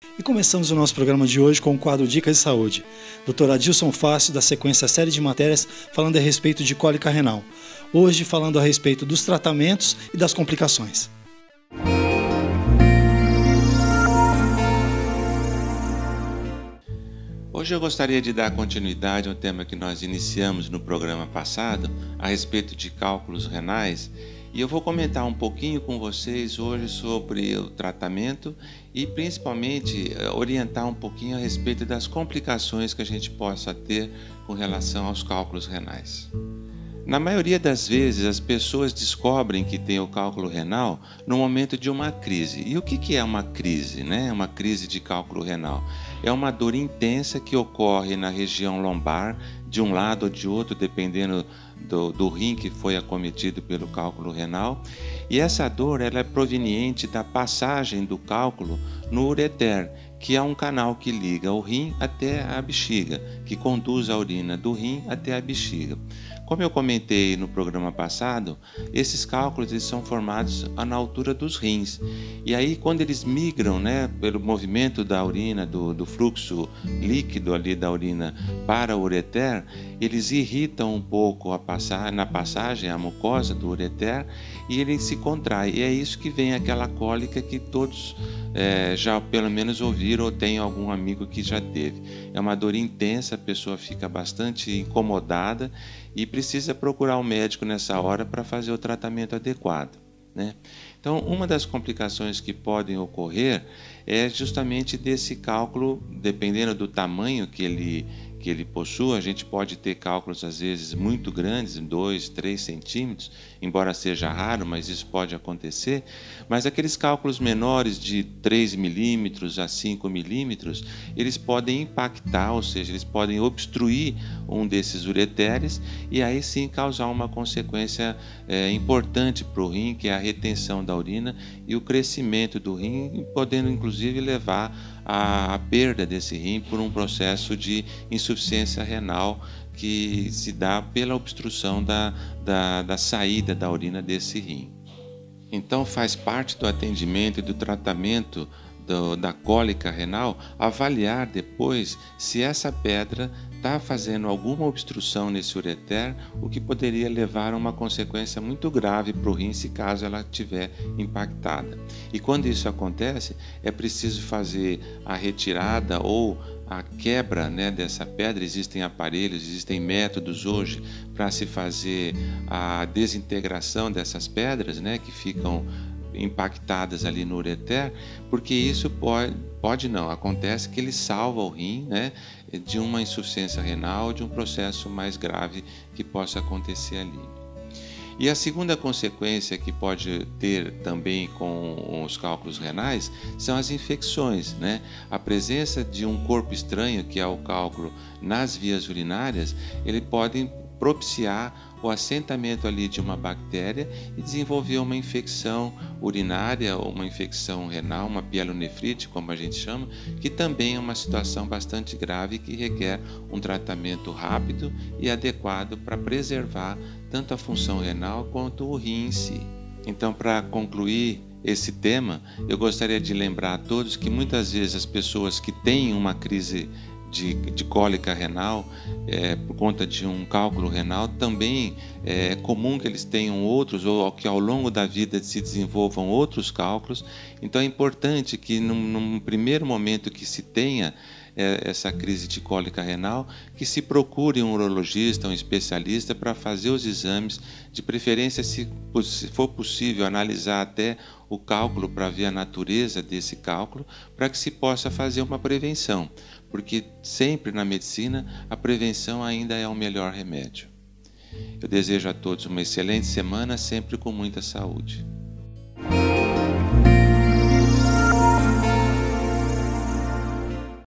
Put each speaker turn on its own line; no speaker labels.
E começamos o nosso programa de hoje com o quadro Dicas de Saúde. Dr. Adilson Fácio, da sequência série de matérias, falando a respeito de cólica renal. Hoje falando a respeito dos tratamentos e das complicações.
Hoje eu gostaria de dar continuidade ao tema que nós iniciamos no programa passado, a respeito de cálculos renais, e eu vou comentar um pouquinho com vocês hoje sobre o tratamento e principalmente orientar um pouquinho a respeito das complicações que a gente possa ter com relação aos cálculos renais. Na maioria das vezes, as pessoas descobrem que tem o cálculo renal no momento de uma crise. E o que é uma crise, né? Uma crise de cálculo renal. É uma dor intensa que ocorre na região lombar, de um lado ou de outro, dependendo do rim que foi acometido pelo cálculo renal. E essa dor ela é proveniente da passagem do cálculo no ureter, que é um canal que liga o rim até a bexiga, que conduz a urina do rim até a bexiga. Como eu comentei no programa passado, esses cálculos eles são formados na altura dos rins. E aí, quando eles migram, pelo movimento da urina, do fluxo líquido ali da urina para o ureter, eles irritam um pouco na passagem, a mucosa do ureter, e ele se contrai. E é isso que vem aquela cólica que todos já pelo menos ouviram ou tem algum amigo que já teve. É uma dor intensa, a pessoa fica bastante incomodada e precisa procurar um médico nessa hora para fazer o tratamento adequado, né? Então, uma das complicações que podem ocorrer é justamente desse cálculo, dependendo do tamanho que ele possua. A gente pode ter cálculos às vezes muito grandes, 2, 3 centímetros, embora seja raro, mas isso pode acontecer. Mas aqueles cálculos menores de 3 milímetros a 5 milímetros, eles podem impactar, ou seja, eles podem obstruir um desses ureteres e aí sim causar uma consequência importante para o rim, que é a retenção da urina e o crescimento do rim, podendo inclusive levar à perda desse rim por um processo de insuficiência renal que se dá pela obstrução da saída da urina desse rim. Então faz parte do atendimento e do tratamento da cólica renal avaliar depois se essa pedra está fazendo alguma obstrução nesse ureter, o que poderia levar a uma consequência muito grave para o rim se caso ela estiver impactada. E quando isso acontece, é preciso fazer a retirada ou a quebra dessa pedra. Existem aparelhos, existem métodos hoje para se fazer a desintegração dessas pedras que ficam impactadas ali no ureter, porque isso acontece que ele salva o rim de uma insuficiência renal, de um processo mais grave que possa acontecer ali. E a segunda consequência que pode ter também com os cálculos renais são as infecções, A presença de um corpo estranho, que é o cálculo nas vias urinárias, ele pode propiciar o assentamento ali de uma bactéria e desenvolver uma infecção urinária ou uma infecção renal, uma pielonefrite, como a gente chama, que também é uma situação bastante grave que requer um tratamento rápido e adequado para preservar tanto a função renal quanto o rim em si. Então, para concluir esse tema, eu gostaria de lembrar a todos que muitas vezes as pessoas que têm uma crise de cólica renal, por conta de um cálculo renal, também é comum que eles tenham outros, ou que ao longo da vida se desenvolvam outros cálculos. Então é importante que num primeiro momento que se tenha essa crise de cólica renal, que se procure um urologista, um especialista para fazer os exames, de preferência, se for possível, analisar até o cálculo para ver a natureza desse cálculo, para que se possa fazer uma prevenção, porque sempre na medicina a prevenção ainda é o melhor remédio. Eu desejo a todos uma excelente semana, sempre com muita saúde.